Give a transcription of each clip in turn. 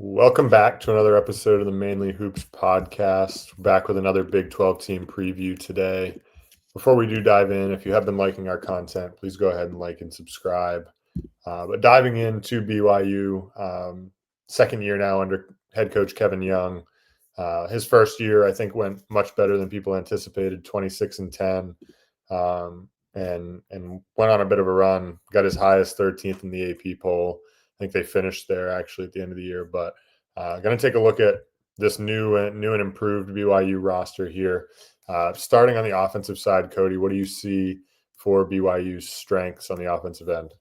Welcome back to another episode of the Mainly Hoops podcast. Back with another Big 12 team preview today. Before we do dive in, if you have been liking our content, please go ahead and like and subscribe. But diving into BYU, second year now under head coach Kevin Young. His first year, I think, went much better than people anticipated, 26-10, and went on a bit of a run. Got his highest 13th in the AP poll. I think they finished there actually at the end of the year. But going to take a look at this new and improved BYU roster here. Starting on the offensive side, Cody, what do you see for BYU's strengths on the offensive end?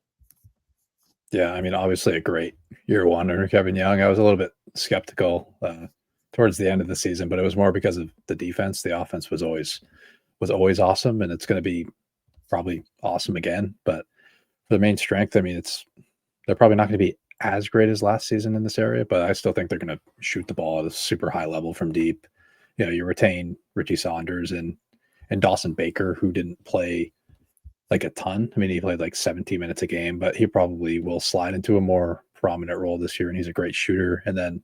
Yeah, I mean, obviously a great year one under Kevin Young. I was a little bit skeptical towards the end of the season, but it was more because of the defense. The offense was always awesome, and it's going to be probably awesome again. But for the main strength, I mean, they're probably not going to be as great as last season in this area, but I still think they're going to shoot the ball at a super high level from deep. You know, you retain Richie Saunders and Dawson Baker, who didn't play like a ton. I mean, he played like 17 minutes a game, but he probably will slide into a more prominent role this year, and he's a great shooter. And then,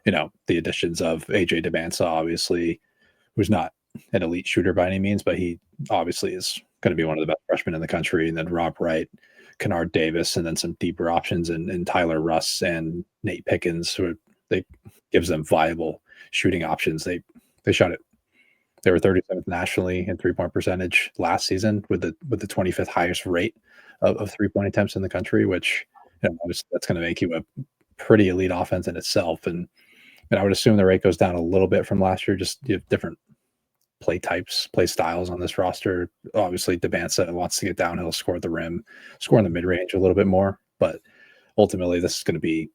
you know, the additions of AJ Debansa, obviously, who's not an elite shooter by any means, but he obviously is going to be one of the best freshmen in the country. And then Rob Wright, Kennard Davis, and then some deeper options in Tyler Russ and Nate Pickens, who they gives them viable shooting options. They shot it. They were 37th nationally in 3-point percentage last season with the 25th highest rate of 3-point attempts in the country, which, you know, that's going to make you a pretty elite offense in itself. And I would assume the rate goes down a little bit from last year. Just you have different play types, play styles on this roster. Obviously, Debansa wants to get downhill, score at the rim, score in the mid range a little bit more. But ultimately, this is going to be,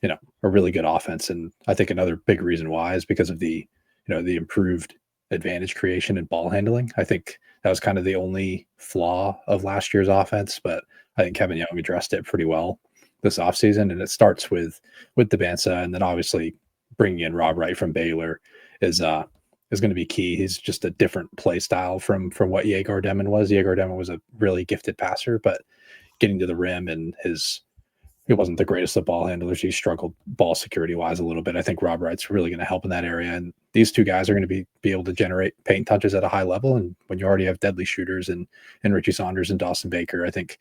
you know, a really good offense. And I think another big reason why is because of the improved advantage creation and ball handling. I think that was kind of the only flaw of last year's offense, but I think Kevin Young addressed it pretty well this offseason. And it starts with Debansa, and then obviously bringing in Rob Wright from Baylor is going to be key. He's just a different play style from what Yegor Demon was. Yegor Demon was a really gifted passer, but getting to the rim and he wasn't the greatest of ball handlers. He struggled ball security wise a little bit. I think Rob Wright's really going to help in that area. And these two guys are going to be able to generate paint touches at a high level. And when you already have deadly shooters and Richie Saunders and Dawson Baker, I think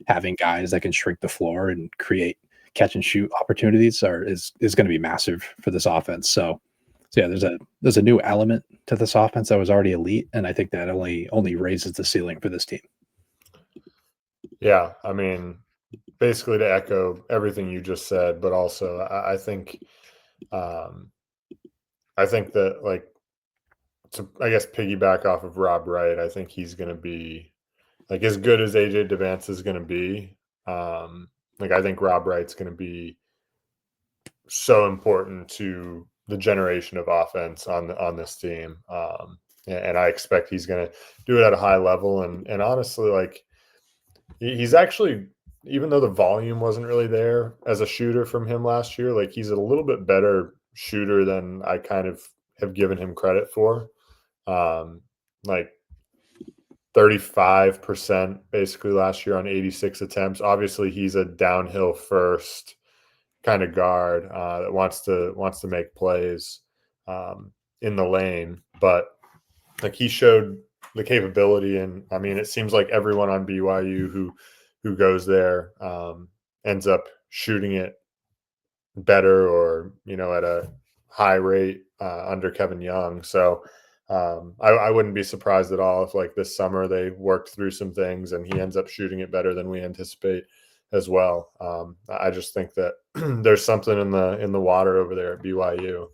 having guys that can shrink the floor and create catch and shoot opportunities is going to be massive for this offense. So yeah, there's a new element to this offense that was already elite. And I think that only raises the ceiling for this team. Yeah, I mean, basically to echo everything you just said, but also I think that, like, to, I guess, piggyback off of Rob Wright, I think he's going to be like as good as AJ Devansa is going to be. Like, I think Rob Wright's going to be so important to the generation of offense on this team. And I expect he's going to do it at a high level. And honestly, like, he's actually, even though the volume wasn't really there as a shooter from him last year, like, he's a little bit better shooter than I kind of have given him credit for. Like 35% basically last year on 86 attempts. Obviously, he's a downhill first kind of guard that wants to make plays in the lane, but like, he showed the capability, and I mean, it seems like everyone on BYU who goes there ends up shooting it better, or, you know, at a high rate under Kevin Young. So I wouldn't be surprised at all if, like, this summer they worked through some things and he ends up shooting it better than we anticipate as well. I just think that there's something in the water over there at BYU.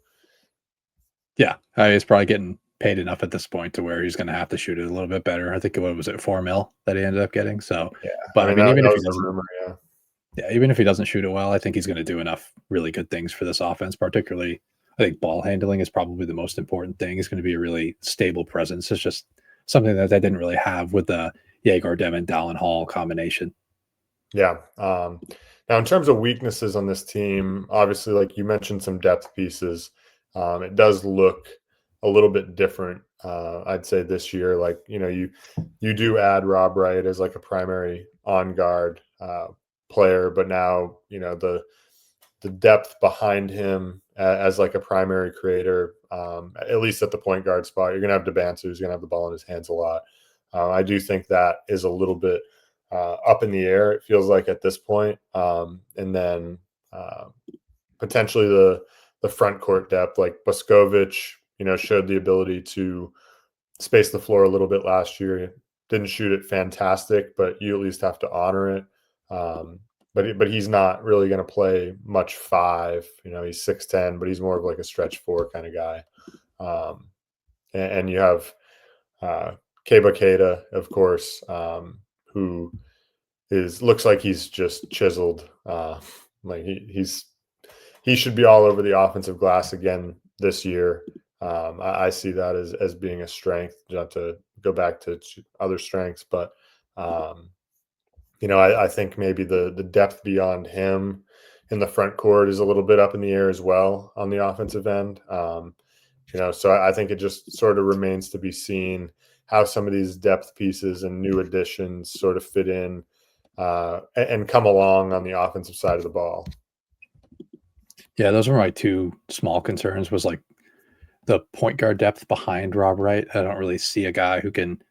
Yeah, he's probably getting paid enough at this point to where he's going to have to shoot it a little bit better. I think what was it, $4 million that he ended up getting. So, Yeah, but I mean, even if he was a doesn't, rumor, even if he doesn't shoot it well, I think he's going to do enough really good things for this offense. Particularly, I think ball handling is probably the most important thing. He's going to be a really stable presence. It's just something that they didn't really have with the Yegor Demon Dallin Hall combination. Yeah. Now, in terms of weaknesses on this team, obviously, like you mentioned, some depth pieces. It does look a little bit different, I'd say, this year. Like, you know, you do add Rob Wright as like a primary on guard player, but now, you know, the the depth behind him as like a primary creator, at least at the point guard spot. You're going to have Debanter, who's going to have the ball in his hands a lot. I do think that is a little bit up in the air, it feels like at this point. And then potentially the front court depth, like Boskovic, showed the ability to space the floor a little bit last year. Didn't shoot it fantastic, but you at least have to honor it. But he's not really going to play much five. He's 6'10", but he's more of like a stretch four kind of guy. And you have Keba Keita, of course, who looks like he's just chiseled. Like he should be all over the offensive glass again this year. I see that as being a strength. Not to go back to other strengths, but I think maybe the depth beyond him in the front court is a little bit up in the air as well on the offensive end. So I think it just sort of remains to be seen how some of these depth pieces and new additions sort of fit in and come along on the offensive side of the ball. Yeah, those were my two small concerns, was like the point guard depth behind Rob Wright. I don't really see a guy who can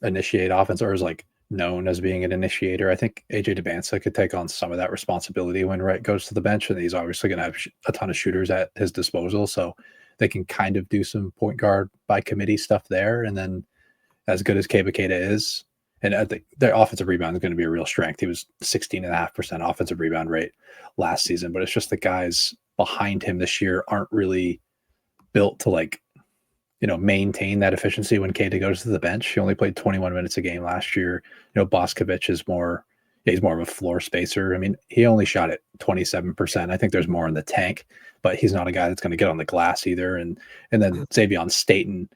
initiate offense or is like known as being an initiator. I think AJ Debansa could take on some of that responsibility when Wright goes to the bench, and he's obviously going to have a ton of shooters at his disposal, so they can kind of do some point guard by committee stuff there. And then as good as Keba Keita is, and I think their offensive rebound is going to be a real strength. He was 16.5% offensive rebound rate last season, but it's just the guys behind him this year aren't really built to maintain that efficiency when Keita goes to the bench. He only played 21 minutes a game last year. Boskovic is he's more of a floor spacer. I mean, he only shot at 27%. I think there's more in the tank, but he's not a guy that's going to get on the glass either. And then Xavier Staten,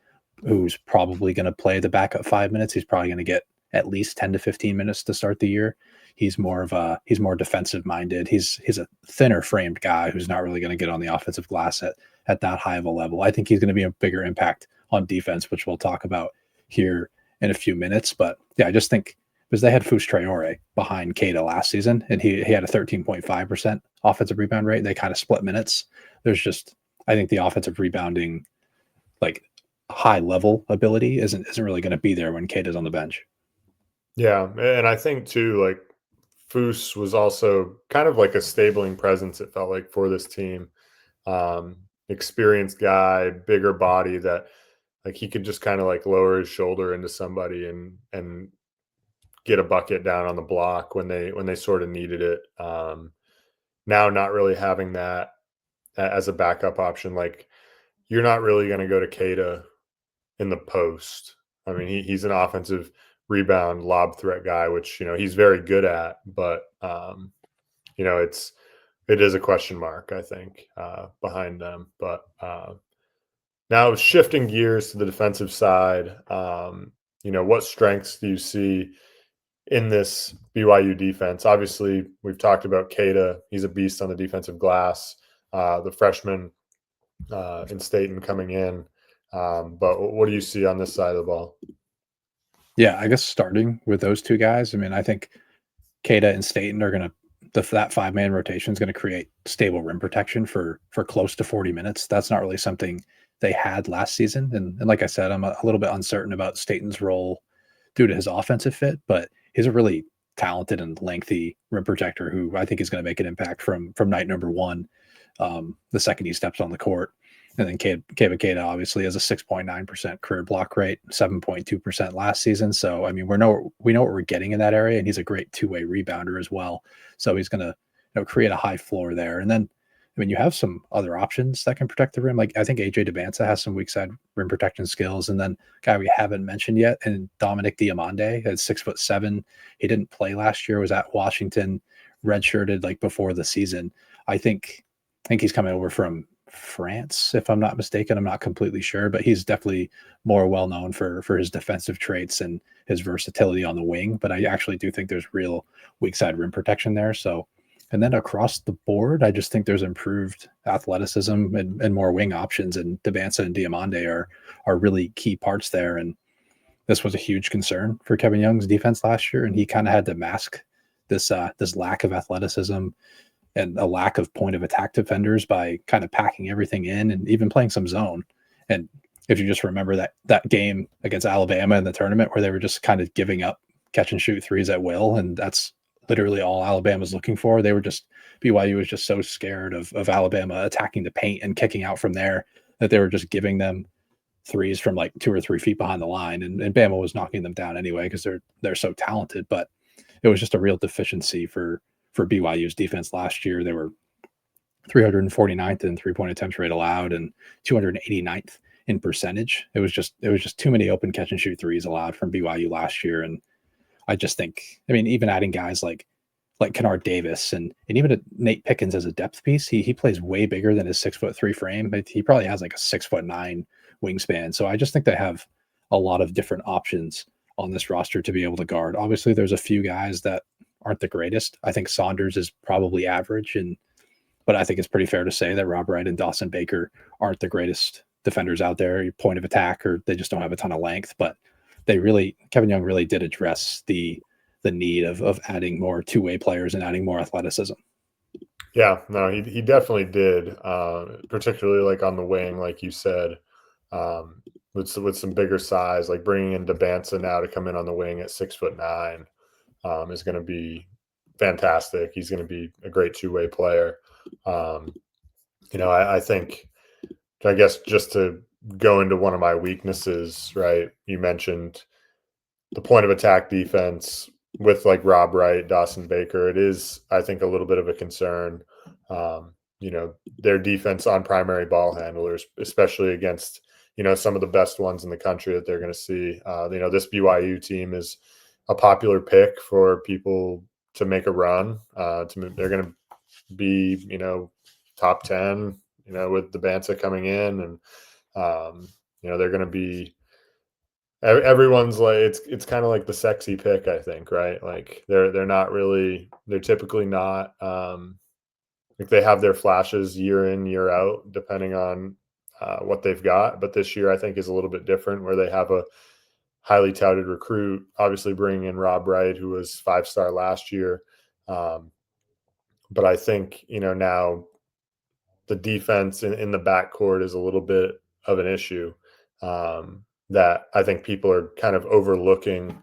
who's probably going to play the backup 5 minutes. He's probably going to get at least 10 to 15 minutes to start the year. He's more defensive minded. He's a thinner framed guy who's not really going to get on the offensive glass at that high of a level. I think he's going to be a bigger impact on defense, which we'll talk about here in a few minutes. But yeah, I just think because they had Fus Traore behind Keita last season, and he had a 13.5% offensive rebound rate. They kind of split minutes. I think the offensive rebounding, like high level ability isn't really going to be there when Keita's on the bench. Yeah, and I think too, like Fus was also kind of like a stabling presence, it felt like, for this team. Experienced guy, bigger body, that like he could just kind of like lower his shoulder into somebody and get a bucket down on the block when they sort of needed it. Now not really having that as a backup option, like you're not really going to go to Keita in the post. I mean, he's an offensive rebound lob threat guy, which he's very good at, but it is a question mark, I think, behind them. But now shifting gears to the defensive side, what strengths do you see in this BYU defense? Obviously, we've talked about Keita. He's a beast on the defensive glass. The freshman in Staten coming in. But what do you see on this side of the ball? Yeah, I guess starting with those two guys, I mean, I think Keita and Staten are going to that 5-man rotation is going to create stable rim protection for close to 40 minutes. That's not really something they had last season. And like I said, I'm a little bit uncertain about Staten's role due to his offensive fit, but he's a really talented and lengthy rim protector who I think is going to make an impact from night number one, the second he steps on the court. And then Keba Keita obviously has a 6.9% career block rate, 7.2% last season. So, I mean, we know what we're getting in that area, and he's a great two-way rebounder as well. So he's going to create a high floor there. And then, I mean, you have some other options that can protect the rim. Like I think AJ Debansa has some weak side rim protection skills. And then guy we haven't mentioned yet, and Dominic Diamande at 6'7". He didn't play last year, was at Washington, redshirted like before the season. I think he's coming over from France, if I'm not mistaken. I'm not completely sure, but he's definitely more well known for his defensive traits and his versatility on the wing. But I actually do think there's real weak side rim protection there. So, and then across the board, I just think there's improved athleticism and more wing options, and Debansa and Diamande are really key parts there. And this was a huge concern for Kevin Young's defense last year, and he kind of had to mask this lack of athleticism and a lack of point of attack defenders by kind of packing everything in and even playing some zone. And if you just remember that game against Alabama in the tournament where they were just kind of giving up catch and shoot threes at will, and that's literally all Alabama's looking for. BYU was just so scared of Alabama attacking the paint and kicking out from there that they were just giving them threes from like 2 or 3 feet behind the line, and Bama was knocking them down anyway because they're so talented. But it was just a real deficiency for BYU's defense last year. They were 349th in 3-point attempts rate allowed and 289th in percentage. It was just too many open catch and shoot threes allowed from BYU last year. And I just think, I mean, even adding guys like Kennard Davis and even Nate Pickens as a depth piece, he plays way bigger than his 6'3" frame, but he probably has like a 6'9" wingspan. So I just think they have a lot of different options on this roster to be able to guard. Obviously, there's a few guys that aren't the greatest. I think Saunders is probably average, but I think it's pretty fair to say that Rob Wright and Dawson Baker aren't the greatest defenders out there, point of attack, or they just don't have a ton of length. But Kevin Young really did address the need of adding more two-way players and adding more athleticism. Yeah, no, he definitely did, particularly like on the wing, like you said, with some bigger size, like bringing in DeBanza now to come in on the wing at 6'9" is going to be fantastic. He's going to be a great two-way player. I think, I guess, just to go into one of my weaknesses, right? You mentioned the point of attack defense with like Rob Wright, Dawson Baker. It is, I think, a little bit of a concern. Their defense on primary ball handlers, especially against, some of the best ones in the country that they're going to see. This BYU team is a popular pick for people to make a run. They're going to be, top 10, with DeBanza coming in, and they're going to be. Everyone's like, it's kind of like the sexy pick, I think, right? Like they're typically not like they have their flashes year in, year out, depending on what they've got. But this year, I think, is a little bit different, where they have a highly touted recruit, obviously bringing in Rob Wright, who was 5-star last year. But I think, now the defense in the backcourt is a little bit of an issue that I think people are kind of overlooking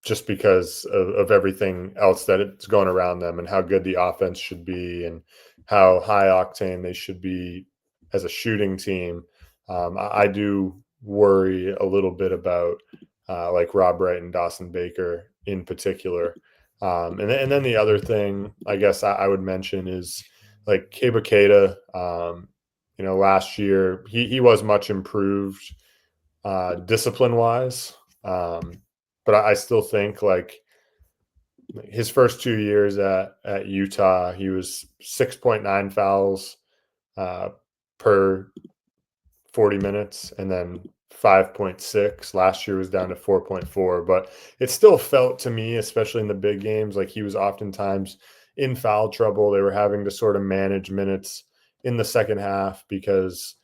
just because of everything else that it's going around them, and how good the offense should be, and how high octane they should be as a shooting team. I do worry a little bit about like Rob Wright and Dawson Baker in particular. And then the other thing I guess I would mention is like Keba Keita. Last year he was much improved discipline wise. But I still think like his first 2 years at Utah, he was 6.9 fouls per 40 minutes, and then 5.6. Last year was down to 4.4. But it still felt to me, especially in the big games, like he was oftentimes in foul trouble. They were having to sort of manage minutes in the second half because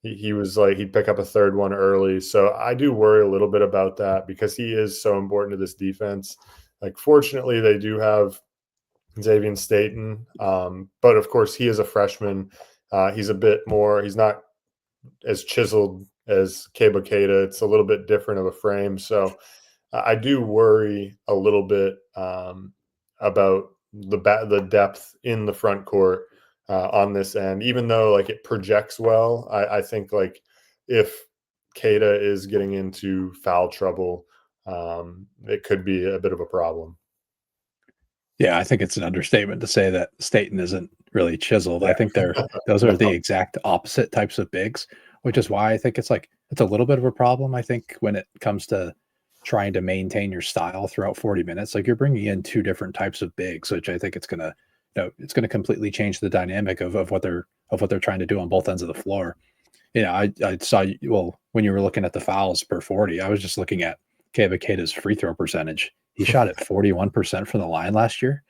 he was like, he'd pick up a third one early. So I do worry a little bit about that because he is so important to this defense. Like, fortunately, they do have Xavier Staten. But of course, he is a freshman. He's not as chiseled as Keba Keita. It's a little bit different of a frame. So I do worry a little bit about the depth in the front court on this end, even though like it projects well. I think like if Keita is getting into foul trouble, it could be a bit of a problem. Yeah, I think it's an understatement to say that Staten isn't really chiseled. Yeah. I think those are the exact opposite types of bigs, which is why I think it's a little bit of a problem. I think when it comes to trying to maintain your style throughout 40 minutes, like you're bringing in two different types of bigs, which I think it's going to completely change the dynamic of what they're trying to do on both ends of the floor. I saw, when you were looking at the fouls per 40, I was just looking at Keba Keita's free throw percentage. He shot at 41% from the line last year,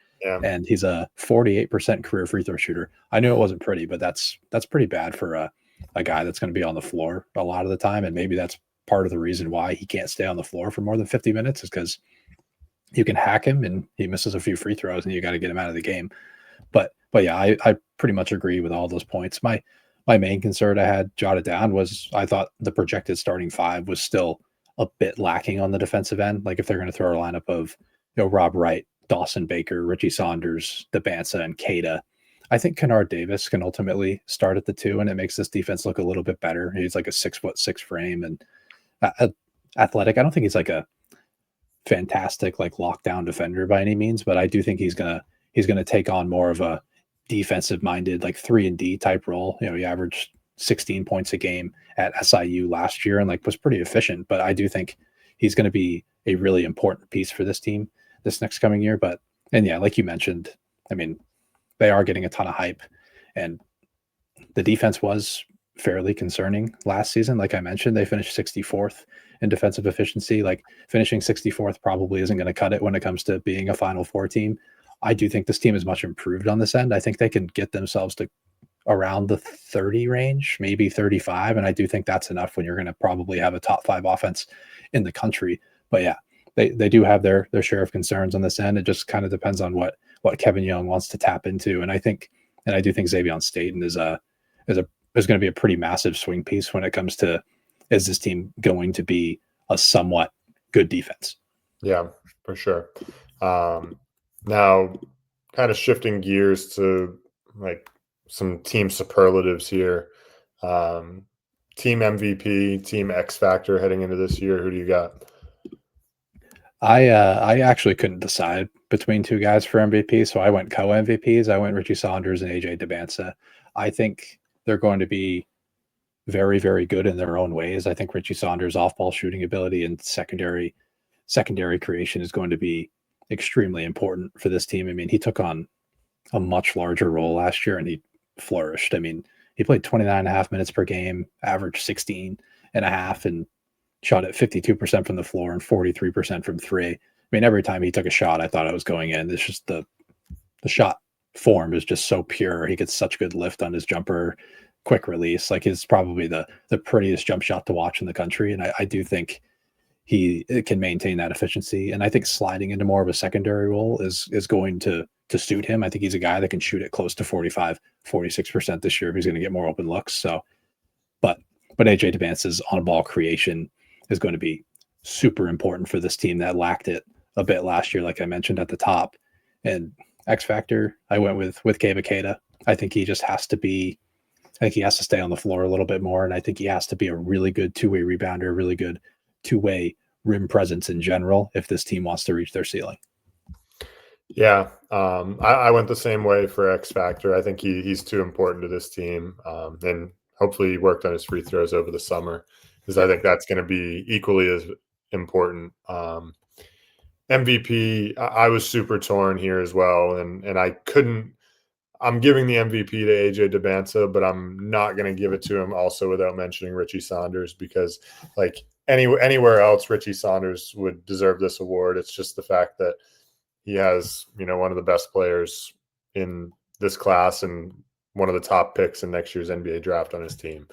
and he's a 48% career free throw shooter. I knew it wasn't pretty, but that's pretty bad for a guy that's going to be on the floor a lot of the time. And maybe that's part of the reason why he can't stay on the floor for more than 50 minutes is because you can hack him and he misses a few free throws and you got to get him out of the game. But yeah, I pretty much agree with all those points. My main concern I had jotted down was I thought the projected starting five was still a bit lacking on the defensive end. Like if they're going to throw a lineup of Rob Wright, Dawson Baker, Richie Saunders, Debansa, and Kada, I think Kennard Davis can ultimately start at the two, and it makes this defense look a little bit better. He's like a 6'6" frame and athletic. I don't think he's like a fantastic like lockdown defender by any means, but I do think he's gonna take on more of a defensive minded like 3-and-D type role. He averaged 16 points a game at SIU last year and like was pretty efficient, but I do think he's going to be a really important piece for this team this next coming year. And yeah, like you mentioned, I mean, they are getting a ton of hype, and the defense was fairly concerning last season. Like I mentioned, they finished 64th in defensive efficiency. Like finishing 64th probably isn't going to cut it when it comes to being a Final Four team. I do think this team is much improved on this end. I think they can get themselves to around the 30 range, maybe 35. And I do think that's enough when you're going to probably have a top 5 offense in the country. But yeah, they do have their share of concerns on this end. It just kind of depends on what Kevin Young wants to tap into. And I do think Xavier Staten is going to be a pretty massive swing piece when it comes to, is this team going to be a somewhat good defense? Yeah, for sure. Now, kind of shifting gears to like some team superlatives here. Team MVP, team X Factor heading into this year. Who do you got? I actually couldn't decide between two guys for MVP, so I went co-MVPs. I went Richie Saunders and AJ Debansa. I think they're going to be very, very good in their own ways. I think Richie Saunders' off-ball shooting ability and secondary creation is going to be extremely important for this team. I mean, he took on a much larger role last year and he flourished. I mean, he played 29.5 minutes per game, averaged 16.5, and shot at 52% from the floor and 43% from three. I mean, every time he took a shot, I thought it was going in. It's just the shot form is just so pure. He gets such good lift on his jumper, quick release. Like, he's probably the prettiest jump shot to watch in the country. And I do think he can maintain that efficiency. And I think sliding into more of a secondary role is going to suit him. I think he's a guy that can shoot it close to 45, 46% this year if he's going to get more open looks. So, but AJ Debance's on-ball creation is going to be super important for this team that lacked it a bit last year, like I mentioned at the top. And X Factor, I went with Keba Keita. I think he just has to stay on the floor a little bit more. And I think he has to be a really good two-way rebounder, really good two-way rim presence in general if this team wants to reach their ceiling. Yeah, I went the same way for X Factor. I think he's too important to this team. And hopefully he worked on his free throws over the summer, because I think that's going to be equally as important. MVP, I was super torn here as well. And I'm giving the MVP to AJ Debansa, but I'm not going to give it to him also without mentioning Richie Saunders, because like anywhere else, Richie Saunders would deserve this award. It's just the fact that he has, one of the best players in this class and one of the top picks in next year's NBA draft on his team.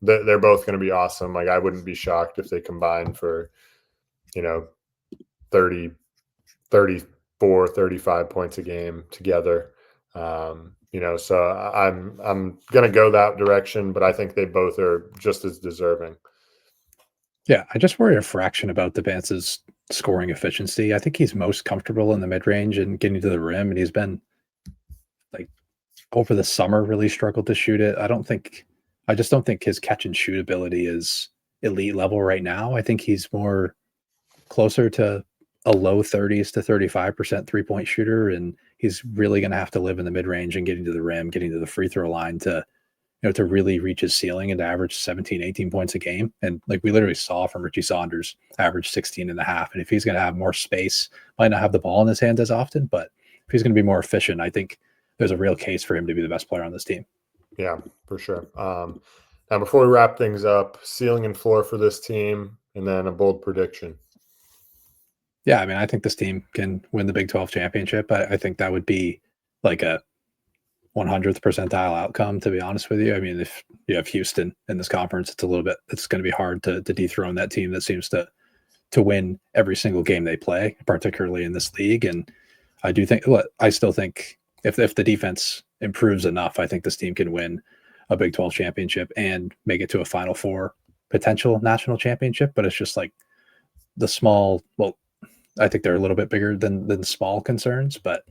They're both going to be awesome. Like, I wouldn't be shocked if they combine for, 30, 34, 35 points a game together. So I'm going to go that direction, but I think they both are just as deserving. Yeah, I just worry a fraction about Debance's scoring efficiency. I think he's most comfortable in the mid-range and getting to the rim, and he's been like over the summer really struggled to shoot it. I just don't think his catch and shoot ability is elite level right now. I think he's more closer to a low 30s to 35% three-point shooter, and he's really going to have to live in the mid-range and getting to the rim, getting to the free throw line to really reach his ceiling and to average 17, 18 points a game. And like we literally saw from Richie Saunders, average 16.5. And if he's going to have more space, might not have the ball in his hands as often, but if he's going to be more efficient, I think there's a real case for him to be the best player on this team. Yeah, for sure. Now, before we wrap things up, ceiling and floor for this team, and then a bold prediction. Yeah, I mean, I think this team can win the Big 12 championship. I think that would be like a 100th percentile outcome, to be honest with you. I mean, if you have Houston in this conference, it's going to be hard to dethrone that team that seems to to win every single game they play, particularly in this league. And I still think if the defense improves enough, I think this team can win a Big 12 championship and make it to a Final Four potential national championship. But it's just like the small, well, I think they're a little bit bigger than small concerns, but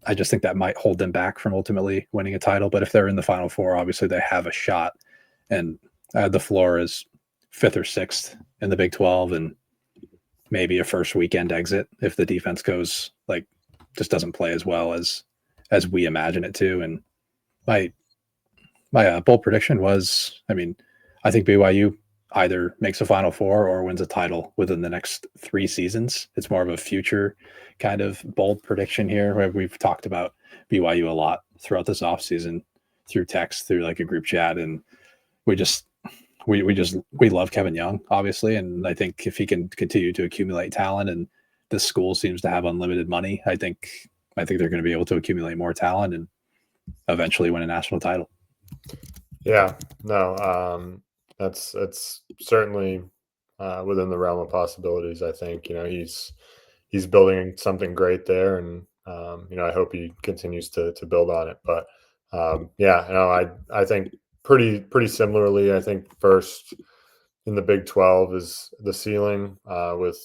I just think that might hold them back from ultimately winning a title. But if they're in the Final Four, obviously they have a shot. And the floor is 5th or 6th in the Big 12, and maybe a first weekend exit if the defense goes just doesn't play as well as we imagine it to. And my bold prediction was, I think BYU either makes a Final Four or wins a title within the next 3 seasons. It's more of a future kind of bold prediction here, where we've talked about BYU a lot throughout this offseason through text, through a group chat. And we love Kevin Young, obviously. And I think if he can continue to accumulate talent, and this school seems to have unlimited money, I think they're going to be able to accumulate more talent and eventually win a national title. Yeah, no, that's certainly within the realm of possibilities. I think he's building something great there, and I hope he continues to build on it. But I think pretty similarly. I think first in the Big 12 is the ceiling with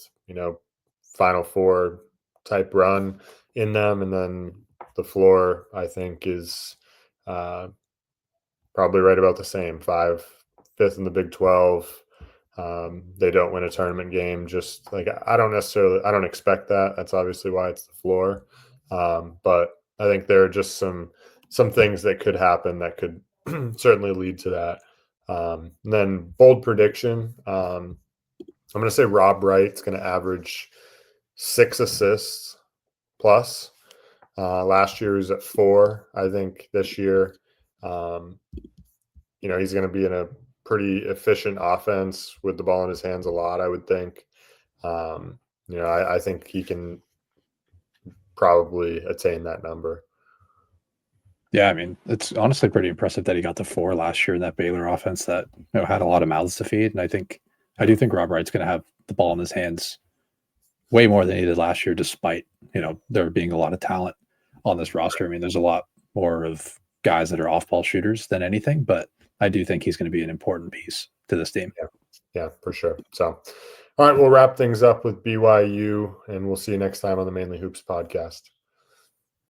Final Four type run in them, and then the floor I think is probably right about the same. 5th in the Big 12. They don't win a tournament game. Just I don't expect that. That's obviously why it's the floor. But I think there are just some things that could happen that could certainly lead to that. And then bold prediction. I'm going to say Rob Wright's going to average 6 assists plus. Last year he was at 4. I think this year, he's going to be in a pretty efficient offense with the ball in his hands a lot, I would think. I think he can probably attain that number. Yeah, it's honestly pretty impressive that he got to 4 last year in that Baylor offense that had a lot of mouths to feed. And I do think Rob Wright's going to have the ball in his hands way more than he did last year, despite there being a lot of talent on this roster. There's a lot more of guys that are off-ball shooters than anything, but I do think he's going to be an important piece to this team. Yeah, for sure. So, all right, we'll wrap things up with BYU, and we'll see you next time on the Mainly Hoops podcast.